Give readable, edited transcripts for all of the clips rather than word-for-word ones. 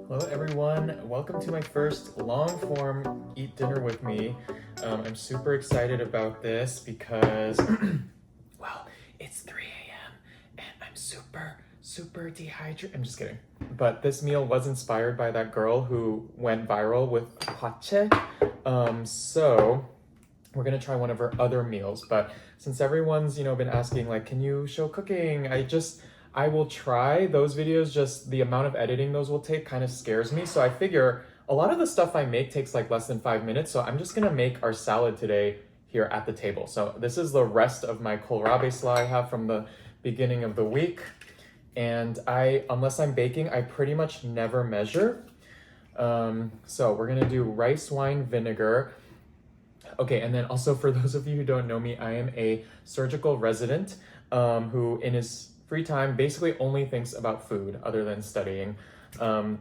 Hello everyone, welcome to my first long form Eat Dinner with Me. I'm super excited about this because, well, it's 3 a.m. and I'm super dehydrated. I'm just kidding. But this meal was inspired by that girl who went viral with hwachae. So we're gonna try one of her other meals. But since everyone's, been asking like, can you show cooking? I will try those videos, just the amount of editing those will take kind of scares me. So I figure a lot of the stuff I make takes like less than 5 minutes. So I'm just gonna make our salad today here at the table. So this is the rest of my kohlrabi slaw I have from the beginning of the week. And unless I'm baking, I pretty much never measure. So we're gonna do rice wine vinegar. Okay, and then also for those of you who don't know me, I am a surgical resident who in his free time basically only thinks about food other than studying.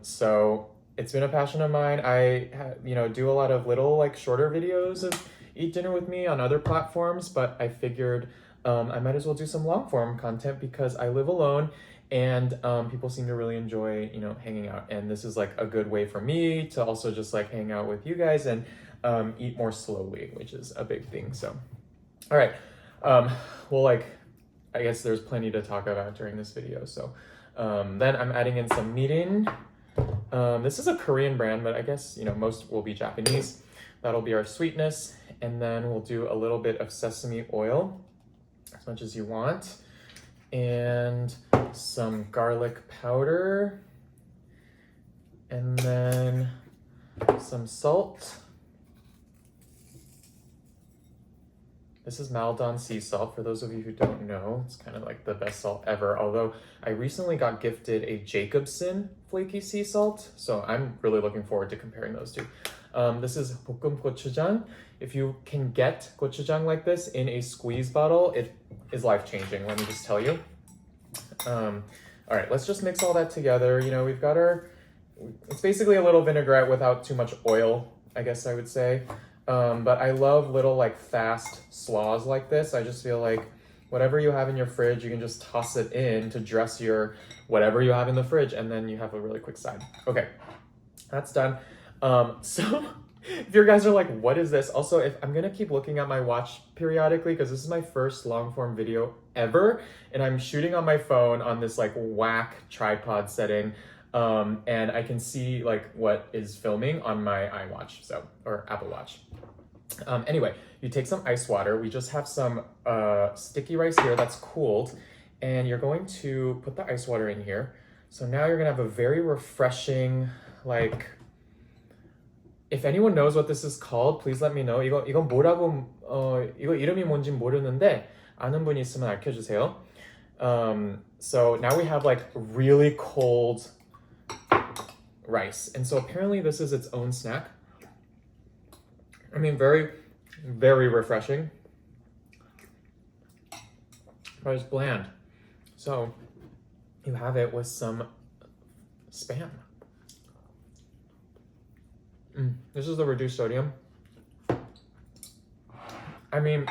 So it's been a passion of mine. I do a lot of little like shorter videos of Eat Dinner with Me on other platforms, but I figured I might as well do some long form content because I live alone and people seem to really enjoy hanging out, and this is like a good way for me to also just like hang out with you guys and eat more slowly, which is a big thing. So all right, I guess there's plenty to talk about during this video. So then I'm adding in some mirin. This is a Korean brand, but I guess, most will be Japanese. That'll be our sweetness. And then we'll do a little bit of sesame oil, as much as you want. And some garlic powder. And then some salt. This is Maldon sea salt, for those of you who don't know. It's kind of like the best salt ever, although I recently got gifted a Jacobson flaky sea salt, so I'm really looking forward to comparing those two. This is 볶음 gochujang. If you can get gochujang like this in a squeeze bottle, it is life-changing, let me just tell you. All right, let's just mix all that together. We've got it's basically a little vinaigrette without too much oil, I guess I would say. But I love little like fast slaws like this. I just feel like whatever you have in your fridge, you can just toss it in to dress your whatever you have in the fridge, and then you have a really quick side. Okay, that's done. So if you guys are like, what is this? Also, if I'm gonna keep looking at my watch periodically, because this is my first long form video ever, and I'm shooting on my phone on this like whack tripod setting. And I can see like what is filming on my iWatch, or Apple Watch. Anyway, you take some ice water. We just have some sticky rice here that's cooled, and you're going to put the ice water in here. So now you're gonna have a very refreshing, like, if anyone knows what this is called, please let me know. 이건 뭐라고, 이거 이름이 뭔지 모르는데 아는 분이 있으면 알려주세요. So now we have like really cold rice, and so apparently this is its own snack. I mean, very refreshing, but it's bland. So you have it with some Spam. This is the reduced sodium. I mean,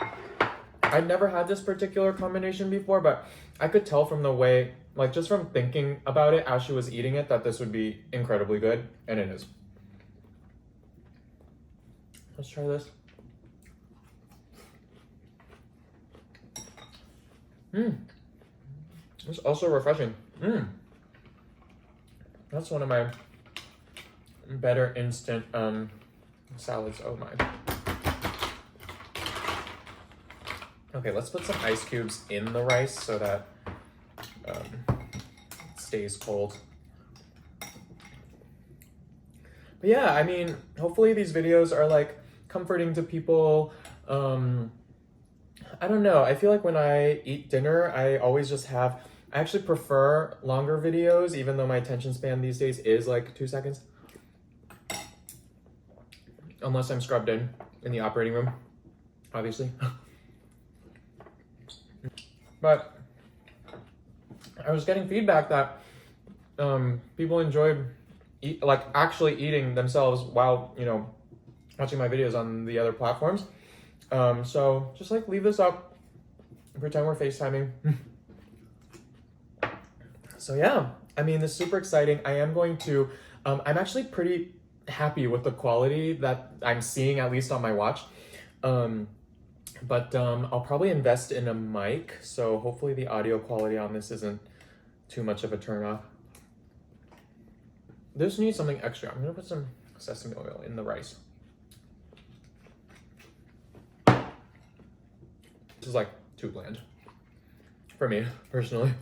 I'd never had this particular combination before, but I could tell from the way, like just from thinking about it as she was eating it, that this would be incredibly good, and it is. Let's try this. It's also refreshing. That's one of my better instant salads. Oh my. Okay, let's put some ice cubes in the rice so that it stays cold. But yeah, I mean, hopefully these videos are like comforting to people. I don't know. I feel like when I eat dinner, I always just I actually prefer longer videos, even though my attention span these days is like 2 seconds. Unless I'm scrubbed in the operating room, obviously. But I was getting feedback that people enjoyed actually eating themselves while watching my videos on the other platforms. So just like leave this up, pretend we're FaceTiming. So yeah, I mean, this is super exciting. I am going to I'm actually pretty happy with the quality that I'm seeing, at least on my watch. But I'll probably invest in a mic, so hopefully the audio quality on this isn't too much of a turnoff. This needs something extra. I'm gonna put some sesame oil in the rice. This is like too bland for me personally.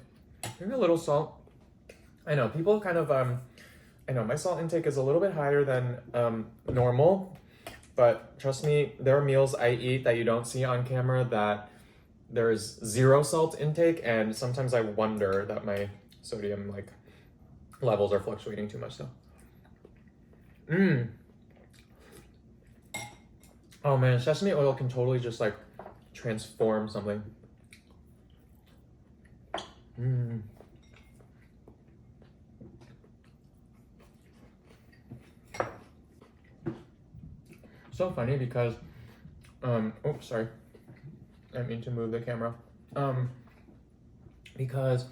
Maybe a little salt. I know people kind of I know my salt intake is a little bit higher than normal, but trust me, there are meals I eat that you don't see on camera that there's 0 salt intake, and sometimes I wonder that my sodium like levels are fluctuating too much. So oh man, sesame oil can totally just like transform something. So funny because oops, sorry, I didn't mean to move the camera. Because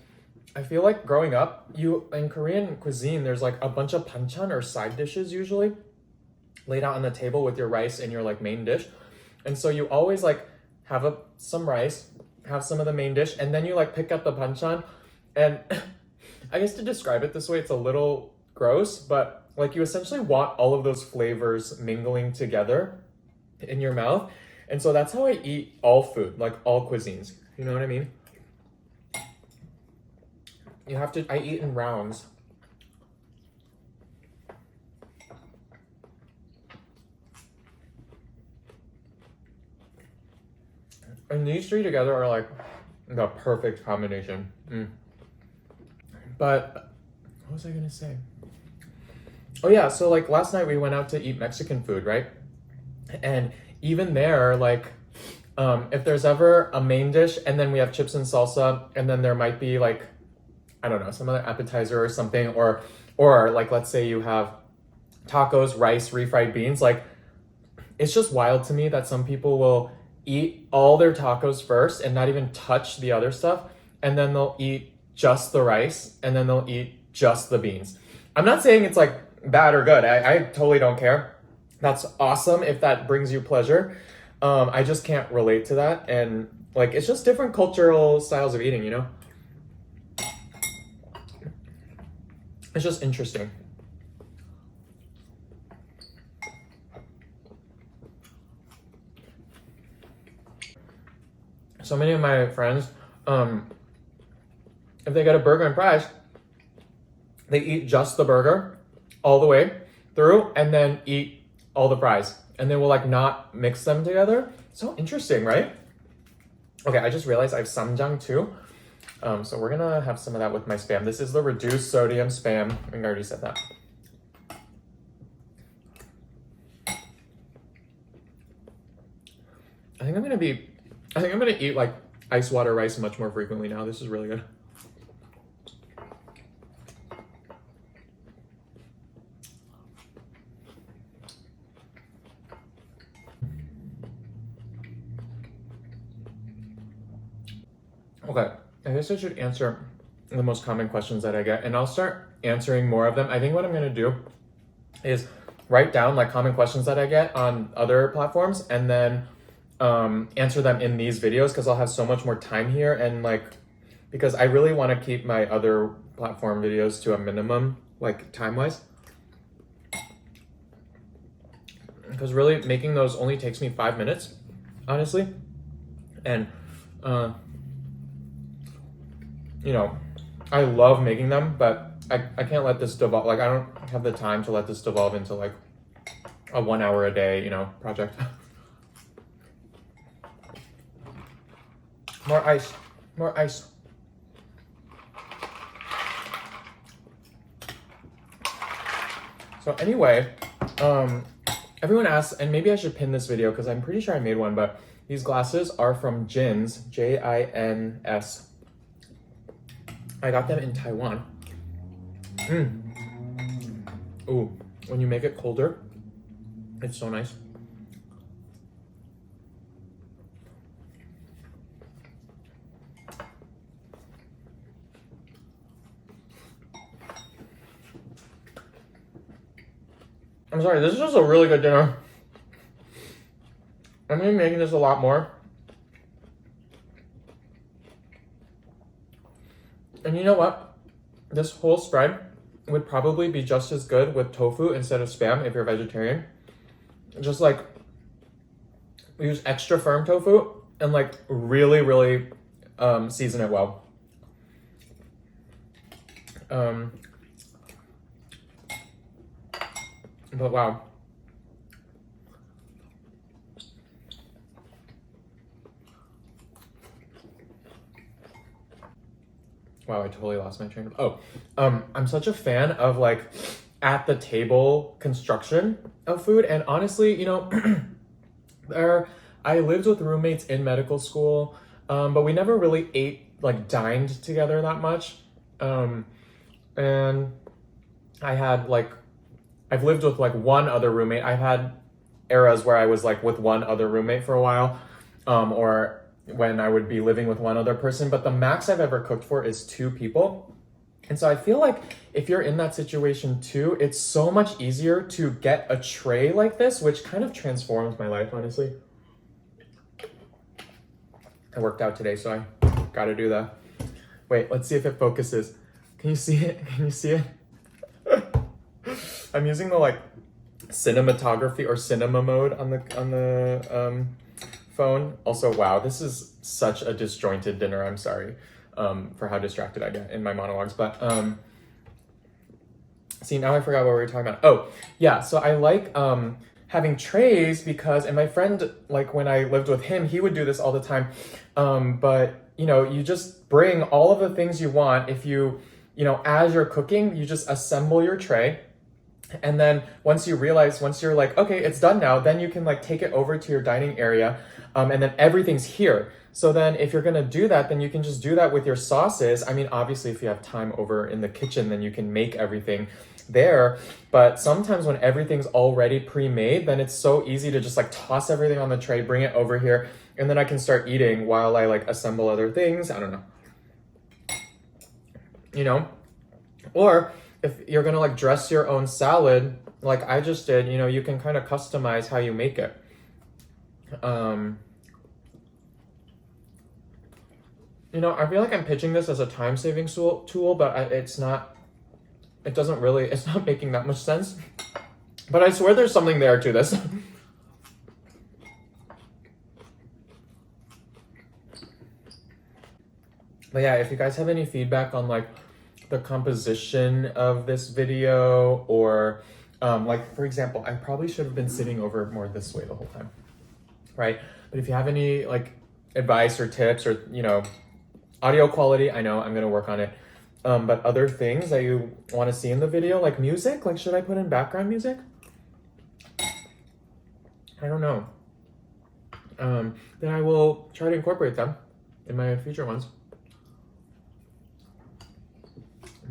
I feel like growing up, in Korean cuisine, there's like a bunch of Panchan or side dishes usually laid out on the table with your rice and your like main dish. And so you always like have some rice, have some of the main dish, and then you like pick up the Panchan. And I guess to describe it this way, it's a little gross, but like you essentially want all of those flavors mingling together in your mouth. And so that's how I eat all food, like all cuisines. You know what I mean? I eat in rounds. And these three together are like the perfect combination. But what was I gonna say? Oh yeah, so like last night we went out to eat Mexican food, right? And even there, like if there's ever a main dish and then we have chips and salsa, and then there might be like, I don't know, some other appetizer or something, or like let's say you have tacos, rice, refried beans, like it's just wild to me that some people will eat all their tacos first and not even touch the other stuff, and then they'll eat just the rice, and then they'll eat just the beans. I'm not saying it's like bad or good. I totally don't care. That's awesome if that brings you pleasure. I just can't relate to that, and like it's just different cultural styles of eating, you know? It's just interesting. So many of my friends, if they get a burger and fries, they eat just the burger all the way through and then eat all the fries. And they will like not mix them together. So interesting, right? Okay, I just realized I have samjang too. So we're gonna have some of that with my Spam. This is the reduced sodium Spam. I think I already said that. I think I'm gonna eat like ice water rice much more frequently now. This is really good. Okay, I guess I should answer the most common questions that I get, and I'll start answering more of them. I think what I'm gonna do is write down like common questions that I get on other platforms, and then answer them in these videos, because I'll have so much more time here, and like because I really want to keep my other platform videos to a minimum, like time-wise, because really making those only takes me 5 minutes, honestly. And you know, I love making them, but I can't let this devolve. Like I don't have the time to let this devolve into like a 1 hour a day, you know, project. More ice, more ice. So anyway, everyone asks, and maybe I should pin this video because I'm pretty sure I made one, but these glasses are from Jins, Jins. I got them in Taiwan. Ooh, when you make it colder, it's so nice. I'm sorry, this is just a really good dinner. I'm gonna be making this a lot more. And you know what? This whole spread would probably be just as good with tofu instead of Spam if you're vegetarian. Just like use extra firm tofu and like really, really season it well. But wow. Wow, I totally lost my train of. I'm such a fan of like at the table construction of food, and honestly, you know, I lived with roommates in medical school, but we never really dined together that much. And I had like, I've lived with like one other roommate. I've had eras where I was like with one other roommate for a while, or when I would be living with one other person, but the max I've ever cooked for is 2 people. And so I feel like if you're in that situation too, it's so much easier to get a tray like this, which kind of transforms my life, honestly. I worked out today, so I gotta do that. Wait, let's see if it focuses. Can you see it? Can you see it? I'm using the like cinematography or cinema mode on the phone. Also, wow, this is such a disjointed dinner. I'm sorry for how distracted I get in my monologues, but see, now I forgot what we were talking about. Oh, yeah, so I like having trays because, and my friend, like when I lived with him, he would do this all the time. But you know, you just bring all of the things you want. If you know, as you're cooking, you just assemble your tray. And then once you're like, okay, it's done now, then you can like take it over to your dining area. And then everything's here. So then if you're gonna do that, then you can just do that with your sauces. I mean, obviously if you have time over in the kitchen, then you can make everything there. But sometimes when everything's already pre-made, then it's so easy to just like toss everything on the tray, bring it over here, and then I can start eating while I like assemble other things. I don't know. You know? Or if you're gonna like dress your own salad, like I just did, you know, you can kind of customize how you make it. You know, I feel like I'm pitching this as a time-saving tool, but it's not making that much sense. But I swear there's something there to this. But yeah, if you guys have any feedback on like the composition of this video, or like for example, I probably should have been sitting over more this way the whole time, right? But if you have any like advice or tips or, you know, audio quality, I know I'm gonna work on it. But other things that you want to see in the video, like music, like should I put in background music? I don't know. Then I will try to incorporate them in my future ones.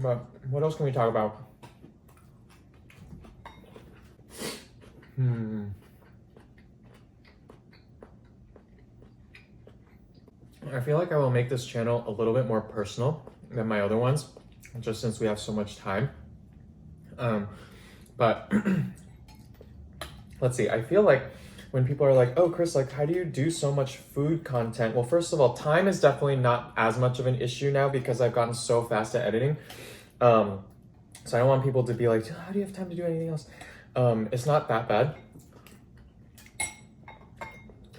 But what else can we talk about? I feel like I will make this channel a little bit more personal than my other ones, just since we have so much time. But let's see, I feel like when people are like, oh, Chris, like, how do you do so much food content? Well, first of all, time is definitely not as much of an issue now because I've gotten so fast at editing. So I don't want people to be like, how do you have time to do anything else? It's not that bad.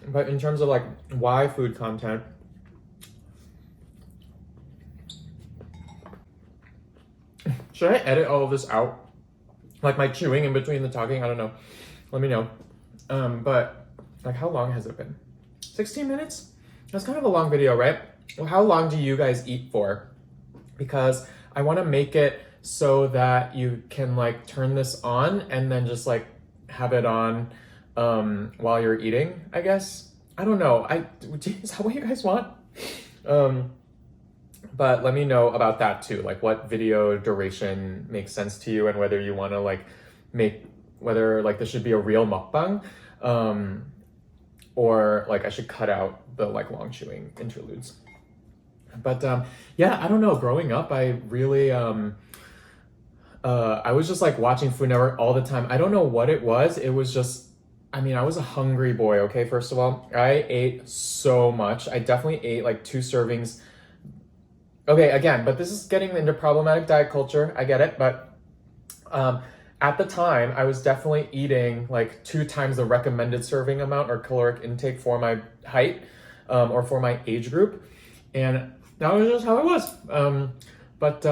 But in terms of like why food content, should I edit all of this out? Like my chewing in between the talking? I don't know. Let me know. But like, how long has it been? 16 minutes? That's kind of a long video, right? Well, how long do you guys eat for? Because I want to make it so that you can like turn this on and then just like have it on while you're eating, I guess. I don't know. Is that what you guys want? But let me know about that too. Like what video duration makes sense to you and whether you want to like whether like this should be a real mukbang, or like I should cut out the like long chewing interludes. But yeah, I don't know. Growing up, I really I was just like watching Food Network all the time. I don't know what it was. It was just, I mean, I was a hungry boy, okay, first of all. I ate so much. I definitely ate like 2 servings. Okay, again, but this is getting into problematic diet culture. I get it, but um, at the time, I was definitely eating like 2 times the recommended serving amount or caloric intake for my height or for my age group. And that was just how it was. But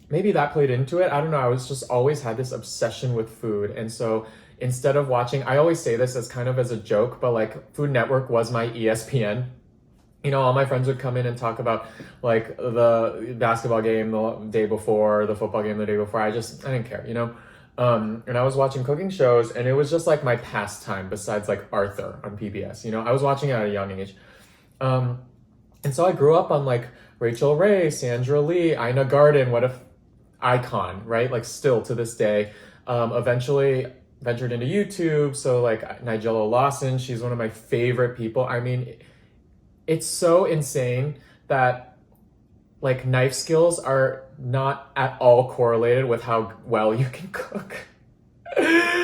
maybe that played into it. I don't know. I was just always had this obsession with food. And so instead of watching, I always say this as kind of as a joke, but like Food Network was my ESPN. You know, all my friends would come in and talk about like the basketball game the day before, the football game the day before. I didn't care, you know? And I was watching cooking shows and it was just like my pastime besides like Arthur on PBS, you know? I was watching it at a young age. And so I grew up on like Rachel Ray, Sandra Lee, Ina Garten, what if icon, right? Like still to this day. Eventually ventured into YouTube. So like Nigella Lawson, she's one of my favorite people. I mean, it's so insane that like knife skills are not at all correlated with how well you can cook.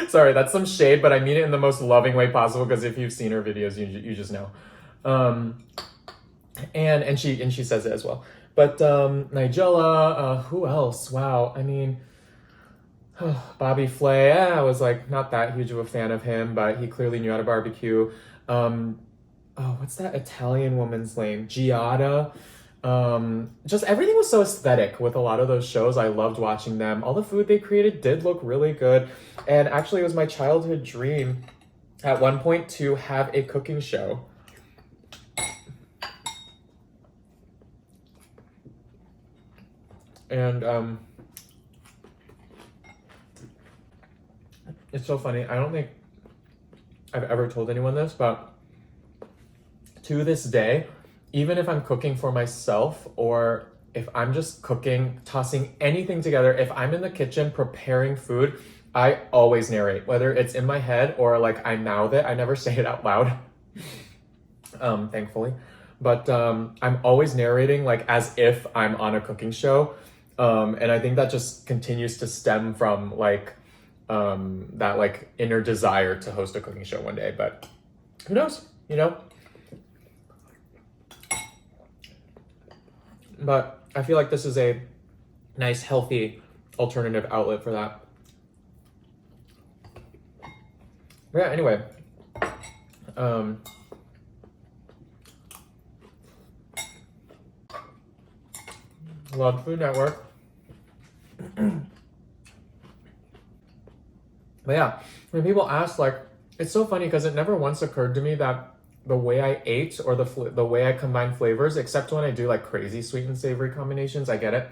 Sorry, that's some shade, but I mean it in the most loving way possible because if you've seen her videos, you just know. And she says it as well. But Nigella, who else? Wow, I mean, Bobby Flay. I was like not that huge of a fan of him, but he clearly knew how to barbecue. What's that Italian woman's name? Giada. Just everything was so aesthetic with a lot of those shows. I loved watching them. All the food they created did look really good. And actually, it was my childhood dream at one point to have a cooking show. And it's so funny. I don't think I've ever told anyone this, but to this day, even if I'm cooking for myself or if I'm just cooking, tossing anything together, if I'm in the kitchen preparing food, I always narrate, whether it's in my head or like I mouth it. I never say it out loud, thankfully. But I'm always narrating like as if I'm on a cooking show. And I think that just continues to stem from like that like inner desire to host a cooking show one day. But who knows, you know? But I feel like this is a nice, healthy alternative outlet for that. But yeah, anyway. Love Food Network. But yeah, when people ask, like, it's so funny because it never once occurred to me that the way I ate or the way I combine flavors, except when I do like crazy sweet and savory combinations, I get it.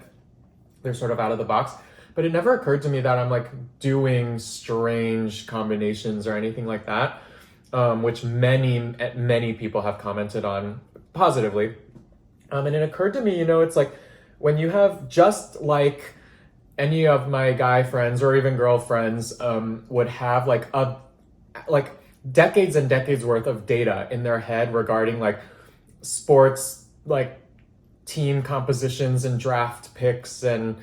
They're sort of out of the box. But it never occurred to me that I'm like doing strange combinations or anything like that, which many people have commented on positively. And it occurred to me, you know, it's like when you have just like any of my guy friends or even girlfriends would have like decades and decades worth of data in their head regarding like sports, like team compositions and draft picks and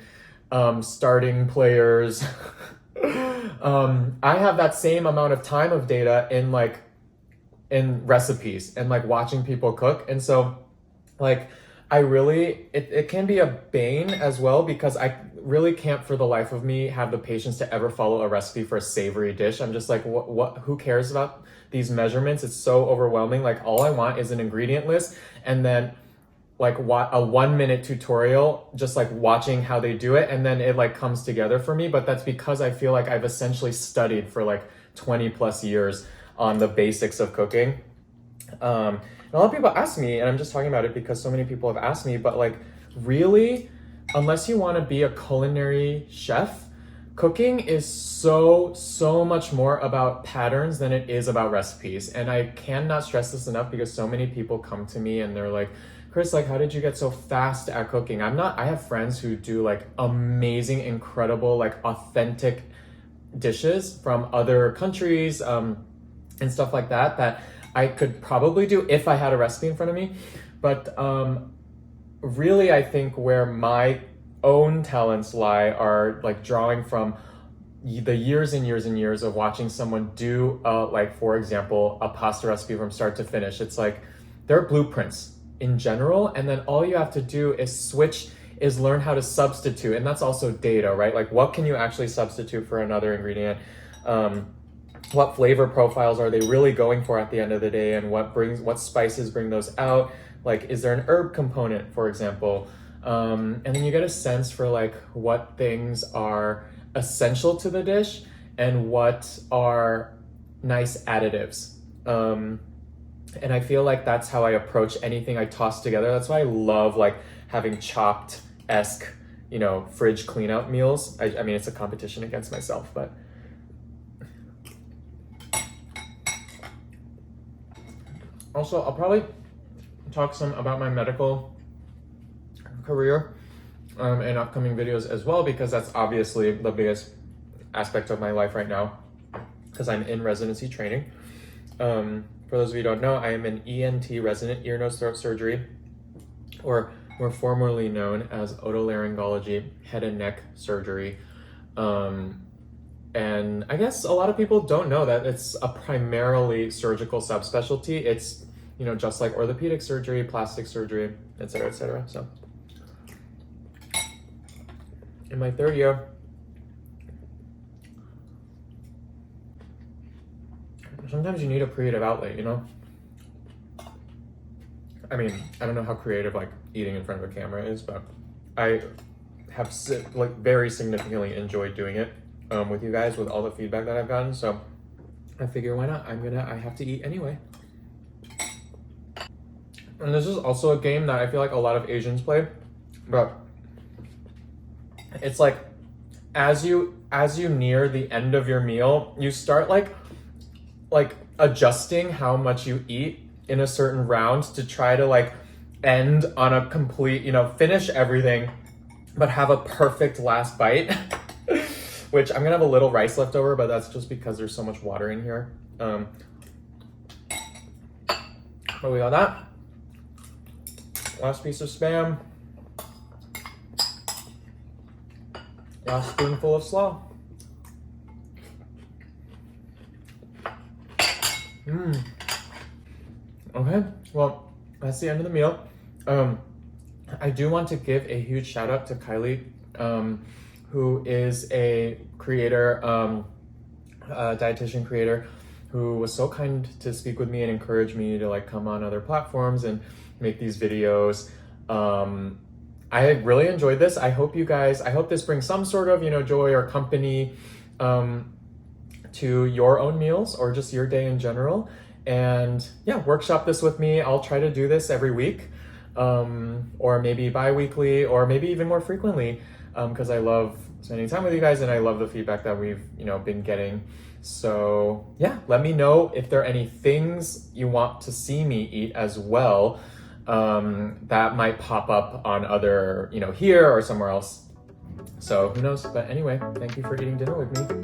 starting players. I have that same amount of time of data in recipes and like watching people cook. And so like it can be a bane as well because I really can't for the life of me have the patience to ever follow a recipe for a savory dish. I'm just like, who cares about these measurements? It's so overwhelming. Like all I want is an ingredient list and then like a 1-minute tutorial, just like watching how they do it. And then it like comes together for me. But that's because I feel like I've essentially studied for like 20 plus years on the basics of cooking. And a lot of people ask me, and I'm just talking about it because so many people have asked me, but like really, unless you want to be a culinary chef, cooking is so much more about patterns than it is about recipes. And I cannot stress this enough because so many people come to me and they're like, Chris, like, how did you get so fast at cooking? I have friends who do like amazing, incredible, like authentic dishes from other countries and stuff like that I could probably do if I had a recipe in front of me. But really, I think where my own talents lie are like drawing from the years and years and years of watching someone do like, for example, a pasta recipe from start to finish. It's like there are blueprints in general, and then all you have to do is learn how to substitute. And that's also data, right? Like, what can you actually substitute for another ingredient? What flavor profiles are they really going for at the end of the day, and what spices bring those out? Like, is there an herb component, for example? And then you get a sense for like what things are essential to the dish and what are nice additives. And I feel like that's how I approach anything I toss together. That's why I love like having chopped-esque, you know, fridge cleanout meals. I mean, it's a competition against myself, but also I'll probably talk some about my medical career in upcoming videos as well, because that's obviously the biggest aspect of my life right now, because I'm in residency training. For those of you who don't know, I am an ENT resident, ear, nose, throat surgery, or more formally known as otolaryngology, head and neck surgery. And I guess a lot of people don't know that it's a primarily surgical subspecialty. It's, you know, just like orthopedic surgery, plastic surgery, etc., etc. So in my third year, sometimes you need a creative outlet, you know? I mean, I don't know how creative like eating in front of a camera is, but I have like very significantly enjoyed doing it with you guys, with all the feedback that I've gotten. So I figure, why not? I have to eat anyway. And this is also a game that I feel like a lot of Asians play, but it's like as you near the end of your meal, you start like adjusting how much you eat in a certain round to try to like end on a complete, you know, finish everything, but have a perfect last bite. Which I'm gonna have a little rice left over, but that's just because there's so much water in here. But we got that. Last piece of Spam. Last spoonful of slaw. Okay, well, that's the end of the meal. I do want to give a huge shout out to Kylie, who is a creator, a dietitian creator, who was so kind to speak with me and encourage me to like come on other platforms and make these videos. I really enjoyed this. I hope this brings some sort of, you know, joy or company to your own meals or just your day in general. And yeah, workshop this with me. I'll try to do this every week, or maybe bi-weekly, or maybe even more frequently, because I love spending time with you guys and I love the feedback that we've, you know, been getting. So yeah, let me know if there are any things you want to see me eat as well, that might pop up on other, you know, here or somewhere else. So who knows? But anyway, thank you for eating dinner with me.